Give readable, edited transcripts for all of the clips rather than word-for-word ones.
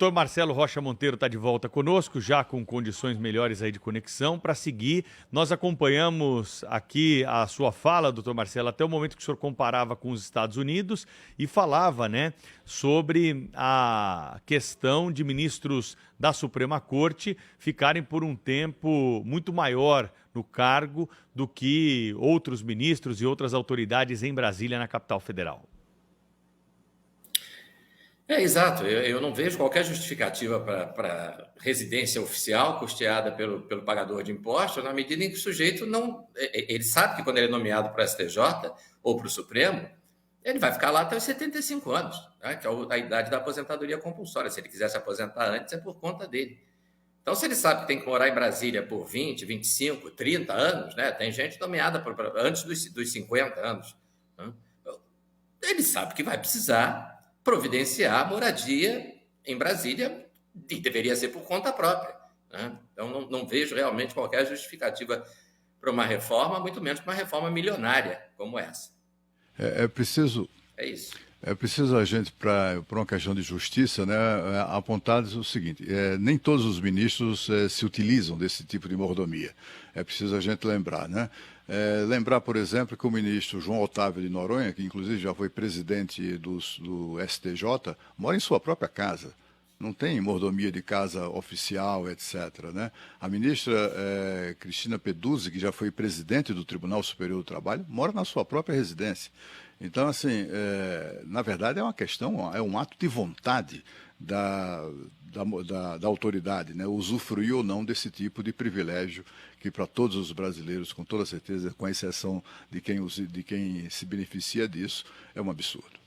Doutor Marcelo Rocha Monteiro está de volta conosco, já com condições melhores aí de conexão, para seguir. Nós acompanhamos aqui a sua fala, doutor Marcelo, até o momento que o senhor comparava com os Estados Unidos e falava, né, sobre a questão de ministros da Suprema Corte ficarem por um tempo muito maior no cargo do que outros ministros e outras autoridades em Brasília, na capital federal. Exato. Eu não vejo qualquer justificativa para residência oficial custeada pelo pagador de impostos, na medida em que o sujeito não... Ele sabe que quando ele é nomeado para o STJ ou para o Supremo, ele vai ficar lá até os 75 anos, né, que é a idade da aposentadoria compulsória. Se ele quiser se aposentar antes, é por conta dele. Então, se ele sabe que tem que morar em Brasília por 20, 25, 30 anos, né, tem gente nomeada antes dos 50 anos, né, ele sabe que vai precisar providenciar moradia em Brasília e deveria ser por conta própria, né? Então, não vejo realmente qualquer justificativa para uma reforma, muito menos para uma reforma milionária como essa. É preciso... É isso. É preciso a gente, para uma questão de justiça, né, apontar o seguinte: nem todos os ministros se utilizam desse tipo de mordomia. É preciso a gente lembrar, né? Lembrar, por exemplo, que o ministro João Otávio de Noronha, que inclusive já foi presidente do STJ, mora em sua própria casa. Não tem mordomia de casa oficial, etc., né? A ministra Cristina Peduzzi, que já foi presidente do Tribunal Superior do Trabalho, mora na sua própria residência. Então, assim, na verdade é uma questão, é um ato de vontade da autoridade, né? Usufruir ou não desse tipo de privilégio que para todos os brasileiros, com toda certeza, com exceção de quem se beneficia disso, é um absurdo.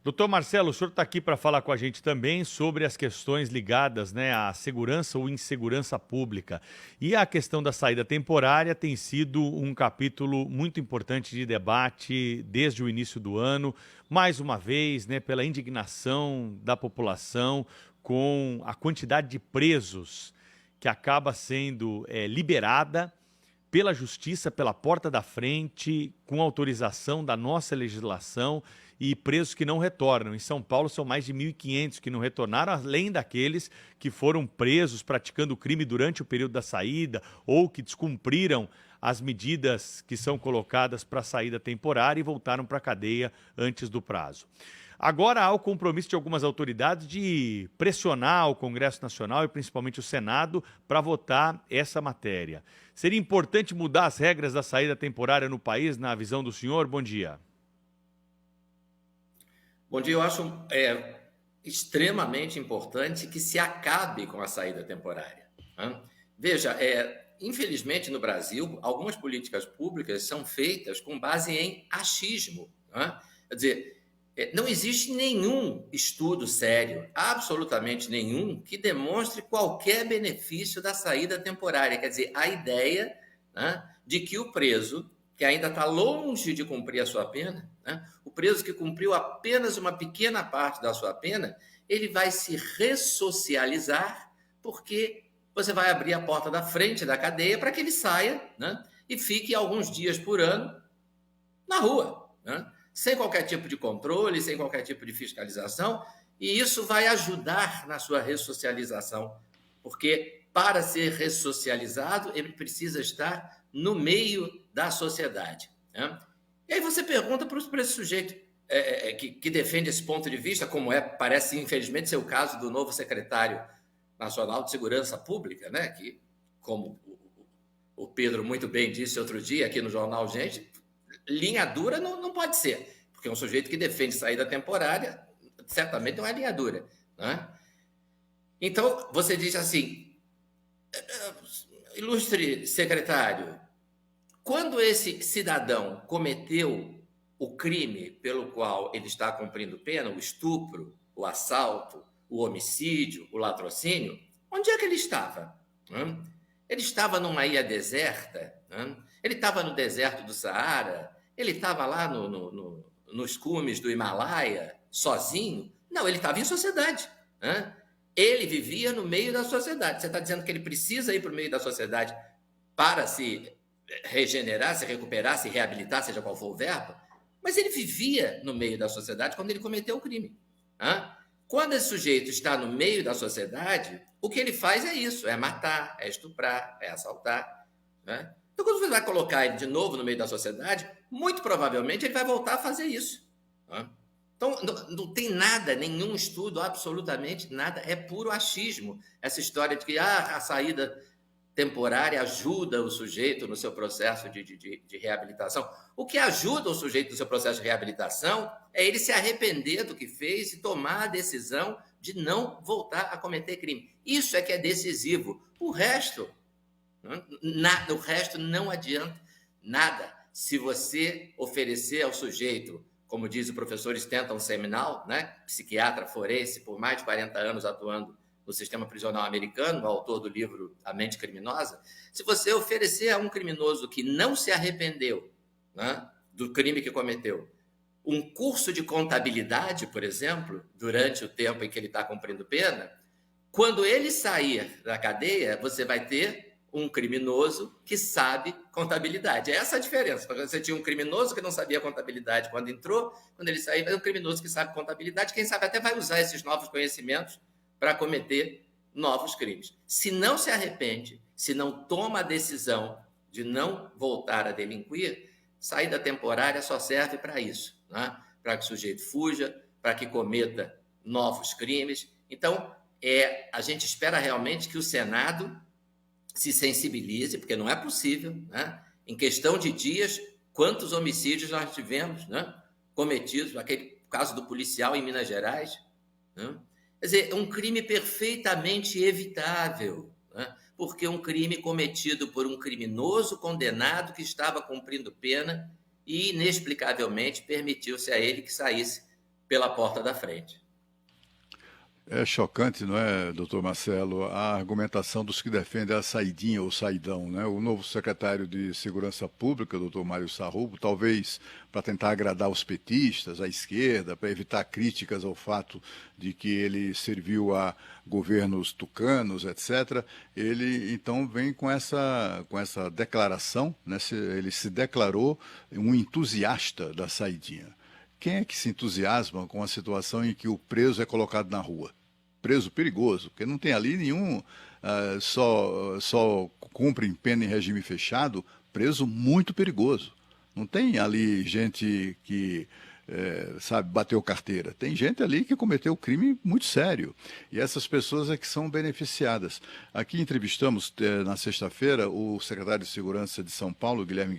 Doutor Marcelo, o senhor está aqui para falar com a gente também sobre as questões ligadas, né, à segurança ou insegurança pública. E a questão da saída temporária tem sido um capítulo muito importante de debate desde o início do ano, mais uma vez, né, pela indignação da população com a quantidade de presos que acaba sendo liberada pela justiça, pela porta da frente, com autorização da nossa legislação, e presos que não retornam. Em São Paulo são mais de 1.500 que não retornaram, além daqueles que foram presos praticando crime durante o período da saída ou que descumpriram as medidas que são colocadas para a saída temporária e voltaram para a cadeia antes do prazo. Agora há o compromisso de algumas autoridades de pressionar o Congresso Nacional e principalmente o Senado para votar essa matéria. Seria importante mudar as regras da saída temporária no país, na visão do senhor? Bom dia. Bom dia, eu acho extremamente importante que se acabe com a saída temporária, né? Veja, infelizmente no Brasil, algumas políticas públicas são feitas com base em achismo, né? Quer dizer, não existe nenhum estudo sério, absolutamente nenhum, que demonstre qualquer benefício da saída temporária. Quer dizer, a ideia, né, de que o preso que ainda está longe de cumprir a sua pena, né? O preso que cumpriu apenas uma pequena parte da sua pena, ele vai se ressocializar porque você vai abrir a porta da frente da cadeia para que ele saia, né, e fique alguns dias por ano na rua, né, sem qualquer tipo de controle, sem qualquer tipo de fiscalização, e isso vai ajudar na sua ressocialização, porque para ser ressocializado, ele precisa estar no meio da sociedade, né? E aí você pergunta para esse sujeito que defende esse ponto de vista, como parece infelizmente ser o caso do novo secretário nacional de segurança pública, né? Que, como o Pedro muito bem disse outro dia aqui no jornal Gente, linha dura não pode ser, porque um sujeito que defende saída temporária certamente não é linha dura, né? Então você diz assim: ilustre secretário, quando esse cidadão cometeu o crime pelo qual ele está cumprindo pena, o estupro, o assalto, o homicídio, o latrocínio, onde é que ele estava? Ele estava numa ilha deserta? Ele estava no deserto do Saara? Ele estava lá nos cumes do Himalaia, sozinho? Não, ele estava em sociedade. Ele vivia no meio da sociedade. Você está dizendo que ele precisa ir para o meio da sociedade para se regenerar, se recuperar, se reabilitar, seja qual for o verbo, mas ele vivia no meio da sociedade quando ele cometeu o crime. Quando esse sujeito está no meio da sociedade, o que ele faz é isso, é matar, é estuprar, é assaltar, né? Então, quando você vai colocar ele de novo no meio da sociedade, muito provavelmente ele vai voltar a fazer isso, né? Então, não tem nada, nenhum estudo, absolutamente nada, é puro achismo. Essa história de que a saída temporária ajuda o sujeito no seu processo de reabilitação. O que ajuda o sujeito no seu processo de reabilitação é ele se arrepender do que fez e tomar a decisão de não voltar a cometer crime. Isso é que é decisivo. O resto não adianta nada. Se você oferecer ao sujeito, como diz o professor Stanton Seminal, né, psiquiatra forense por mais de 40 anos atuando no sistema prisional americano, autor do livro A Mente Criminosa, se você oferecer a um criminoso que não se arrependeu, né, do crime que cometeu, um curso de contabilidade, por exemplo, durante o tempo em que ele está cumprindo pena, quando ele sair da cadeia, você vai ter um criminoso que sabe contabilidade. É essa a diferença. Você tinha um criminoso que não sabia contabilidade quando entrou, quando ele sair, vai ter um criminoso que sabe contabilidade, quem sabe até vai usar esses novos conhecimentos para cometer novos crimes. Se não se arrepende, se não toma a decisão de não voltar a delinquir, saída temporária só serve para isso, né? Para que o sujeito fuja, para que cometa novos crimes. Então, a gente espera realmente que o Senado se sensibilize, porque não é possível, né? Em questão de dias, quantos homicídios nós tivemos, né, cometidos, aquele caso do policial em Minas Gerais, né? Quer dizer, é um crime perfeitamente evitável, né? Porque é um crime cometido por um criminoso condenado que estava cumprindo pena e, inexplicavelmente, permitiu-se a ele que saísse pela porta da frente. É chocante, não é, doutor Marcelo, a argumentação dos que defendem a saidinha ou saidão, né? O novo secretário de Segurança Pública, doutor Mário Sarrubo, talvez para tentar agradar os petistas, a esquerda, para evitar críticas ao fato de que ele serviu a governos tucanos, etc., ele então vem com essa declaração, né? Ele se declarou um entusiasta da saidinha. Quem é que se entusiasma com a situação em que o preso é colocado na rua? Preso perigoso, porque não tem ali nenhum, só cumpre pena em regime fechado, preso muito perigoso. Não tem ali gente que, sabe, bateu carteira. Tem gente ali que cometeu crime muito sério. E essas pessoas é que são beneficiadas. Aqui entrevistamos, na sexta-feira, o secretário de Segurança de São Paulo, Guilherme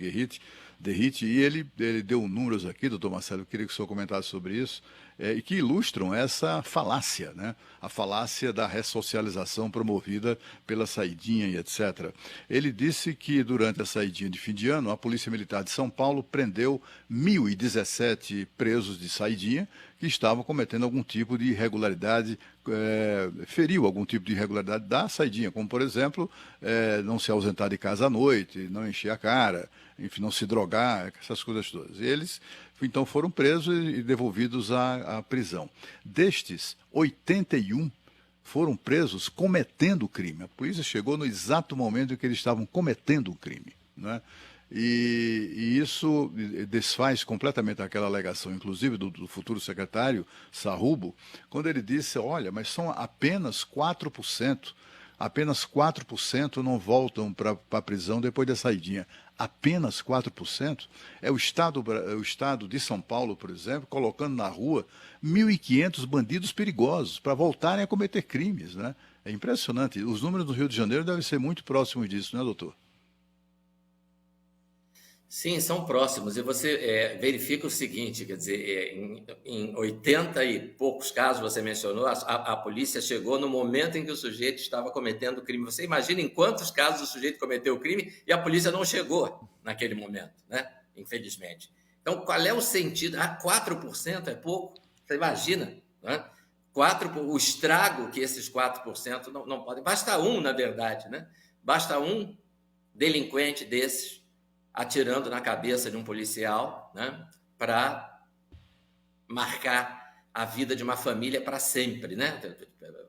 Derrite, e ele deu números aqui, doutor Marcelo, eu queria que o senhor comentasse sobre isso, e que ilustram essa falácia, né? A falácia da ressocialização promovida pela saidinha e etc. Ele disse que durante a saidinha de fim de ano, a Polícia Militar de São Paulo prendeu 1.017 presos de saidinha que estavam cometendo algum tipo de irregularidade, feriu algum tipo de irregularidade da saidinha, como, por exemplo, não se ausentar de casa à noite, não encher a cara, enfim, não se drogar, essas coisas todas. E eles, então, foram presos e devolvidos à prisão. Destes, 81 foram presos cometendo crime. A polícia chegou no exato momento em que eles estavam cometendo o crime, né? E isso desfaz completamente aquela alegação, inclusive do futuro secretário Sarrubo, quando ele disse, olha, mas são apenas 4%, apenas 4% não voltam para a prisão depois da saidinha. Apenas 4%? É o estado de São Paulo, por exemplo, colocando na rua 1.500 bandidos perigosos para voltarem a cometer crimes, né? É impressionante. Os números do Rio de Janeiro devem ser muito próximos disso, né, doutor? Sim, são próximos. E você verifica o seguinte, quer dizer, em 80 e poucos casos, você mencionou, a polícia chegou no momento em que o sujeito estava cometendo o crime. Você imagina em quantos casos o sujeito cometeu o crime e a polícia não chegou naquele momento, né? Infelizmente. Então, qual é o sentido? 4% é pouco? Você imagina, né? O estrago que esses 4% não podem. Basta um, na verdade, né? Basta um delinquente desses atirando na cabeça de um policial, né, para marcar a vida de uma família para sempre, né?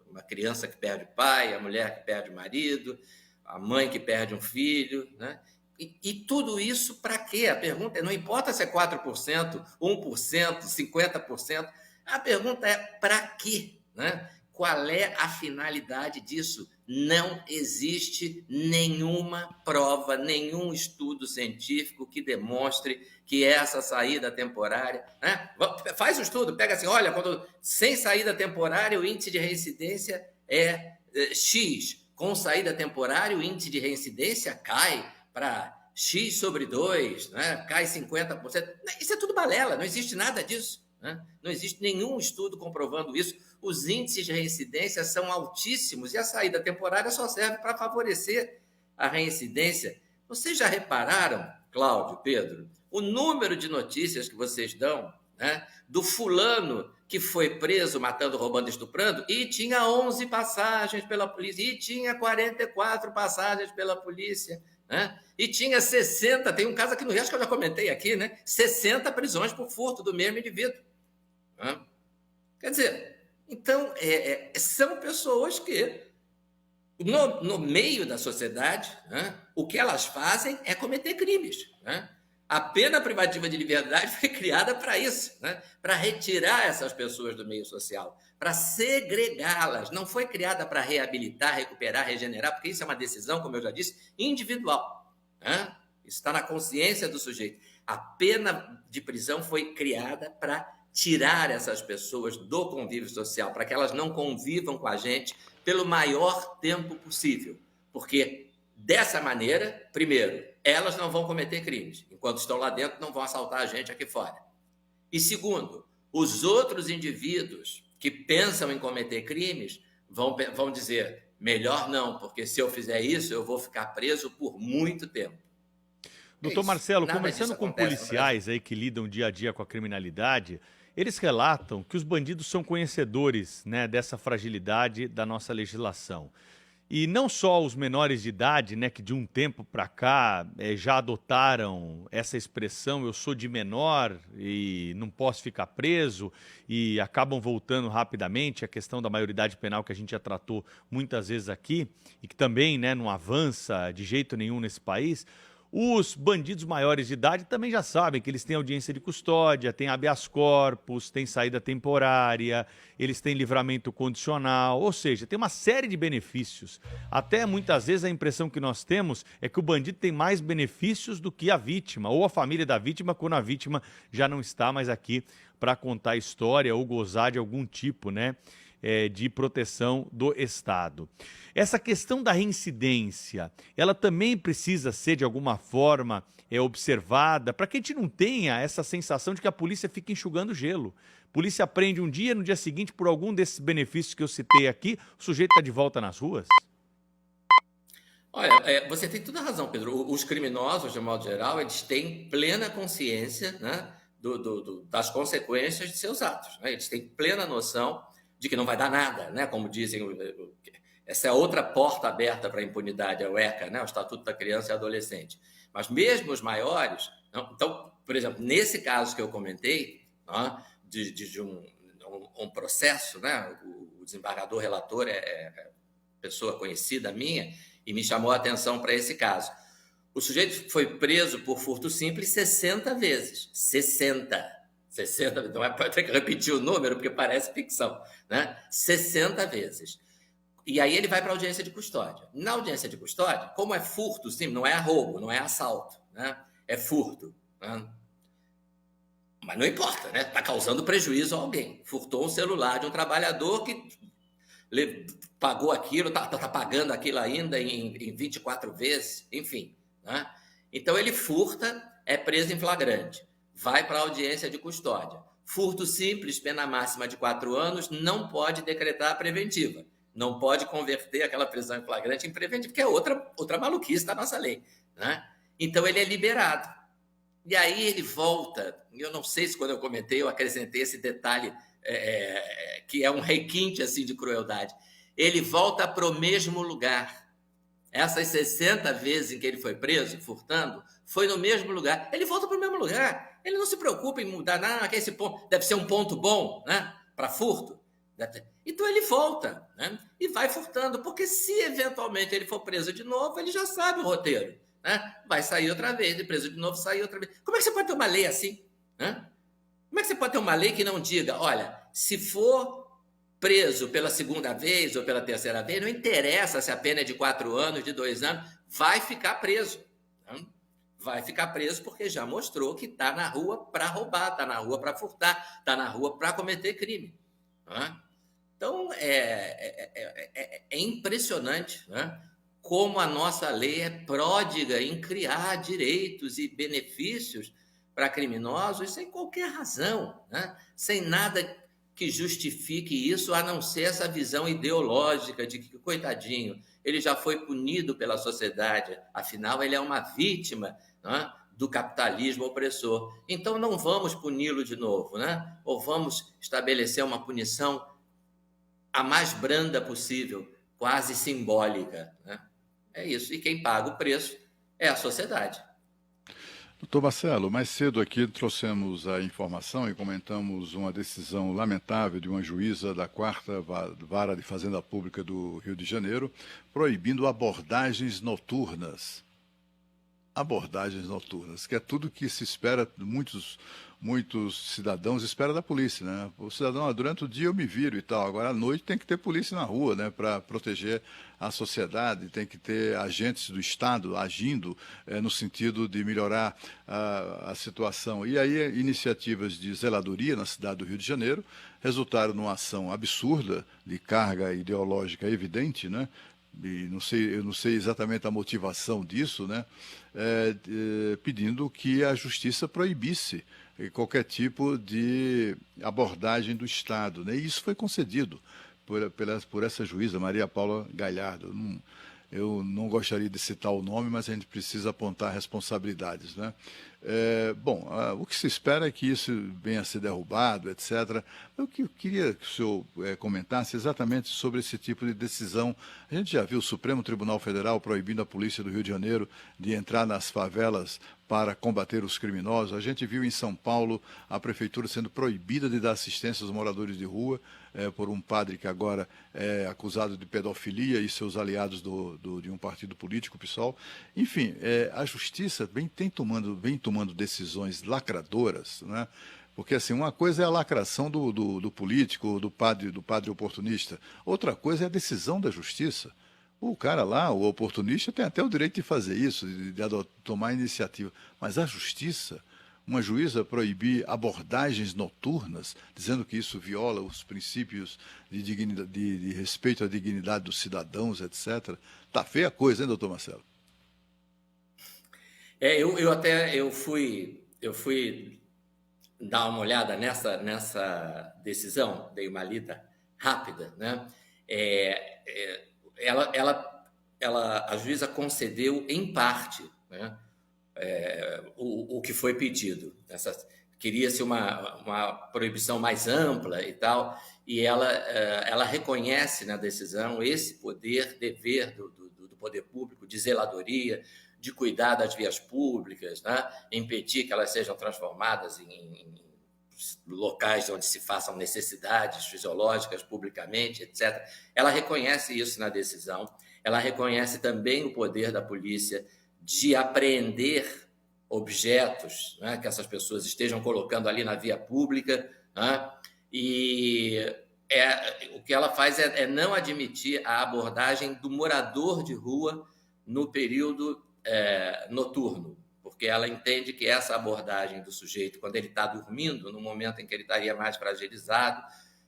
Uma criança que perde o pai, a mulher que perde o marido, a mãe que perde um filho, né? E tudo isso para quê? A pergunta não importa se é 4%, 1%, 50%, a pergunta é para quê? né? Qual é a finalidade disso? Não existe nenhuma prova, nenhum estudo científico que demonstre que essa saída temporária, né? Faz um estudo, pega assim, olha, sem saída temporária o índice de reincidência é X, com saída temporária o índice de reincidência cai para X sobre 2, né? Cai 50%. Isso é tudo balela, não existe nada disso. Né? Não existe nenhum estudo comprovando isso. Os índices de reincidência são altíssimos e a saída temporária só serve para favorecer a reincidência. Vocês já repararam, Cláudio, Pedro, o número de notícias que vocês dão, né, do fulano que foi preso matando, roubando, estuprando e tinha 11 passagens pela polícia, e tinha 44 passagens pela polícia, né? E tinha 60, tem um caso aqui no Rio, acho que eu já comentei aqui, né? 60 prisões por furto do mesmo indivíduo. Né? Quer dizer, então, são pessoas que, no meio da sociedade, né, o que elas fazem é cometer crimes. Né? A pena privativa de liberdade foi criada para isso, né? Para retirar essas pessoas do meio social, para segregá-las. Não foi criada para reabilitar, recuperar, regenerar, porque isso é uma decisão, como eu já disse, individual. Né? Isso está na consciência do sujeito. A pena de prisão foi criada para tirar essas pessoas do convívio social, para que elas não convivam com a gente pelo maior tempo possível. Porque, dessa maneira, primeiro, elas não vão cometer crimes. Enquanto estão lá dentro, não vão assaltar a gente aqui fora. E segundo, os outros indivíduos que pensam em cometer crimes vão dizer, melhor não, porque se eu fizer isso, eu vou ficar preso por muito tempo. Doutor Marcelo, conversando com policiais aí que lidam dia a dia com a criminalidade, eles relatam que os bandidos são conhecedores, né, dessa fragilidade da nossa legislação. E não só os menores de idade, né, que de um tempo para cá já adotaram essa expressão, eu sou de menor e não posso ficar preso, e acabam voltando rapidamente, a questão da maioridade penal que a gente já tratou muitas vezes aqui, e que também, né, não avança de jeito nenhum nesse país. Os bandidos maiores de idade também já sabem que eles têm audiência de custódia, têm habeas corpus, têm saída temporária, eles têm livramento condicional, ou seja, tem uma série de benefícios. Até muitas vezes a impressão que nós temos é que o bandido tem mais benefícios do que a vítima, ou a família da vítima, quando a vítima já não está mais aqui para contar a história ou gozar de algum tipo, né, de proteção do Estado. Essa questão da reincidência, ela também precisa ser, de alguma forma, observada, para que a gente não tenha essa sensação de que a polícia fica enxugando gelo. A polícia prende um dia, no dia seguinte, por algum desses benefícios que eu citei aqui, o sujeito está de volta nas ruas? Olha, você tem toda a razão, Pedro. Os criminosos, de modo geral, eles têm plena consciência, né, das consequências de seus atos. Né? Eles têm plena noção de que não vai dar nada, né? Como dizem, essa é outra porta aberta para a impunidade, a ECA, né? O Estatuto da Criança e Adolescente. Mas mesmo os maiores, então, por exemplo, nesse caso que eu comentei, né, de um processo, né? O desembargador relator é pessoa conhecida minha e me chamou a atenção para esse caso. O sujeito foi preso por furto simples 60 vezes. 60, não é para ter que repetir o número, porque parece ficção, né? 60 vezes. E aí ele vai para a audiência de custódia. Na audiência de custódia, como é furto, sim, não é roubo, não é assalto, né? É furto. Né? Mas não importa, né? Está causando prejuízo a alguém. Furtou um celular de um trabalhador que pagou aquilo, está pagando aquilo ainda em 24 vezes, enfim. Né? Então ele furta, é preso em flagrante. Vai para a audiência de custódia. Furto simples, pena máxima de 4 anos, não pode decretar a preventiva. Não pode converter aquela prisão em flagrante em preventiva, que é outra maluquice da nossa lei. Né? Então, ele é liberado. E aí ele volta, eu não sei se quando eu comentei eu acrescentei esse detalhe, que é um requinte assim, de crueldade. Ele volta para o mesmo lugar. Essas 60 vezes em que ele foi preso, furtando, foi no mesmo lugar. Ele volta para o mesmo lugar. Ele não se preocupa em mudar, não, que esse ponto deve ser um ponto bom, né, para furto. Então ele volta, né, e vai furtando, porque se eventualmente ele for preso de novo, ele já sabe o roteiro. Né? Vai sair outra vez, preso de novo, sair outra vez. Como é que você pode ter uma lei assim? Né? Como é que você pode ter uma lei que não diga, olha, se for preso pela segunda vez ou pela terceira vez, não interessa se a pena é de 4 anos, de 2 anos, vai ficar preso. Né? Vai ficar preso porque já mostrou que está na rua para roubar, está na rua para furtar, está na rua para cometer crime. Né? Então, é impressionante, né? Como a nossa lei é pródiga em criar direitos e benefícios para criminosos sem qualquer razão, né? Sem nada que justifique isso, a não ser essa visão ideológica de que, coitadinho, ele já foi punido pela sociedade, afinal, ele é uma vítima, né, do capitalismo opressor. Então, não vamos puni-lo de novo, né? Ou vamos estabelecer uma punição a mais branda possível, quase simbólica, né? É isso. E quem paga o preço é a sociedade. Doutor Marcelo, mais cedo aqui trouxemos a informação e comentamos uma decisão lamentável de uma juíza da 4ª Vara de Fazenda Pública do Rio de Janeiro, proibindo abordagens noturnas. Abordagens noturnas, que é tudo que se espera, muitos cidadãos esperam da polícia, né? O cidadão, durante o dia eu me viro e tal, agora à noite tem que ter polícia na rua, né, para proteger a sociedade, tem que ter agentes do Estado agindo no sentido de melhorar a situação. E aí iniciativas de zeladoria na cidade do Rio de Janeiro resultaram numa ação absurda, de carga ideológica evidente, né? E eu não sei exatamente a motivação disso, né? Pedindo que a justiça proibisse qualquer tipo de abordagem do Estado, né? E isso foi concedido por essa juíza, Maria Paula Galhardo. Eu não gostaria de citar o nome, mas a gente precisa apontar responsabilidades, né? O que se espera é que isso venha a ser derrubado, etc. Eu queria que o senhor comentasse exatamente sobre esse tipo de decisão. A gente já viu o Supremo Tribunal Federal proibindo a polícia do Rio de Janeiro de entrar nas favelas para combater os criminosos. A gente viu em São Paulo a prefeitura sendo proibida de dar assistência aos moradores de rua por um padre que agora é acusado de pedofilia e seus aliados de um partido político, o PSOL. Enfim, a justiça vem tomando decisões lacradoras, né? Porque assim, uma coisa é a lacração do político, do padre oportunista, outra coisa é a decisão da justiça. O cara lá, o oportunista, tem até o direito de fazer isso, de tomar iniciativa. Mas a justiça, uma juíza proibir abordagens noturnas, dizendo que isso viola os princípios de respeito à dignidade dos cidadãos, etc. Tá feia a coisa, hein, doutor Marcelo? Eu fui dar uma olhada nessa decisão, dei uma lida rápida, né? A juíza concedeu em parte, né, o que foi pedido. Queria-se uma proibição mais ampla e tal, e ela reconhece na decisão esse dever do poder público de zeladoria, de cuidar das vias públicas, né, impedir que elas sejam transformadas em locais onde se façam necessidades fisiológicas publicamente, etc. Ela reconhece isso na decisão. Ela reconhece também o poder da polícia de apreender objetos, né, que essas pessoas estejam colocando ali na via pública, né, e o que ela faz é não admitir a abordagem do morador de rua no período noturno, porque ela entende que essa abordagem do sujeito, quando ele está dormindo, no momento em que ele estaria mais fragilizado,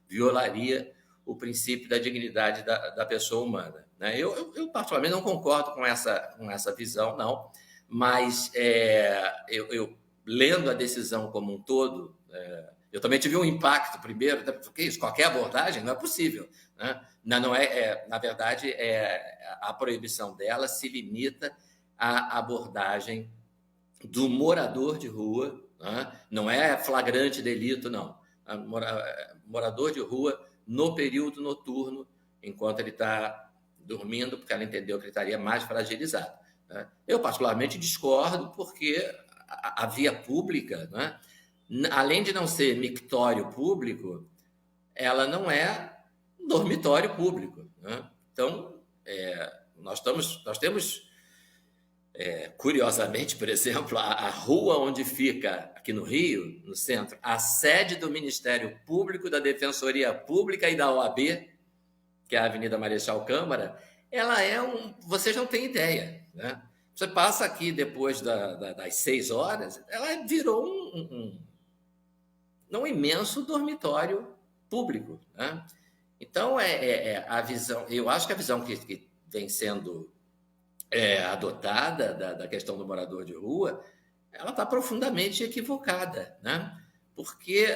violaria o princípio da dignidade da pessoa humana, né? Eu particularmente não concordo com essa visão, não, mas eu lendo a decisão como um todo, eu também tive um impacto primeiro, porque isso, qualquer abordagem não é possível, né? Na verdade, a proibição dela se limita à abordagem do morador de rua, né? Não é flagrante delito, não. Morador de rua no período noturno, enquanto ele está dormindo, porque ela entendeu que ele estaria mais fragilizado, né? Eu, particularmente, discordo, porque a via pública, né, além de não ser mictório público, ela não é dormitório público, né? Então, nós temos Curiosamente, por exemplo, a rua onde fica, aqui no Rio, no centro, a sede do Ministério Público, da Defensoria Pública e da OAB, que é a Avenida Marechal Câmara, ela é vocês não têm ideia, né? Você passa aqui depois das 6 horas, ela virou um imenso dormitório público, né? Então, a visão, eu acho que a visão que vem sendo adotada da questão do morador de rua, ela está profundamente equivocada, né? Porque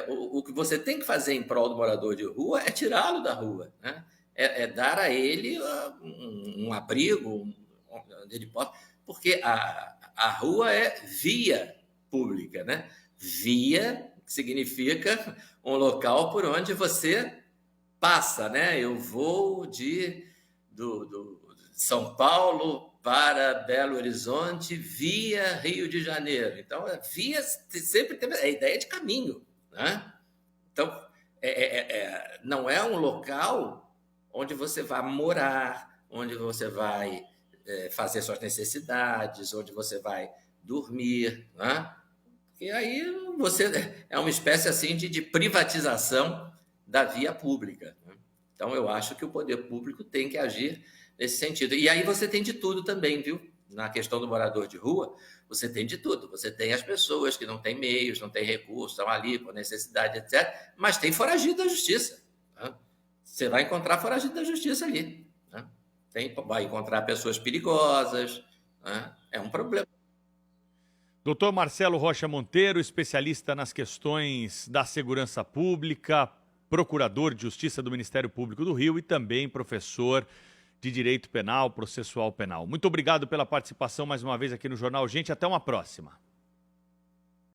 o que você tem que fazer em prol do morador de rua é tirá-lo da rua, né? Dar a ele um abrigo, onde ele pode, porque a rua é via pública, né? Via significa um local por onde você passa, né? Eu vou de São Paulo para Belo Horizonte via Rio de Janeiro. Então, via sempre tem a ideia de caminho, né? Então, não é um local onde você vai morar, onde você vai fazer suas necessidades, onde você vai dormir, né? E aí é uma espécie assim de privatização da via pública, né? Então, eu acho que o poder público tem que agir nesse sentido. E aí você tem de tudo também, viu? Na questão do morador de rua, você tem de tudo. Você tem as pessoas que não têm meios, não têm recursos, estão ali por necessidade, etc. Mas tem foragido da justiça, né? Você vai encontrar foragido da justiça ali, né? Vai encontrar pessoas perigosas, né? É um problema. Doutor Marcelo Rocha Monteiro, especialista nas questões da segurança pública, procurador de Justiça do Ministério Público do Rio e também professor de Direito Penal, Processual Penal. Muito obrigado pela participação mais uma vez aqui no Jornal Gente. Até uma próxima.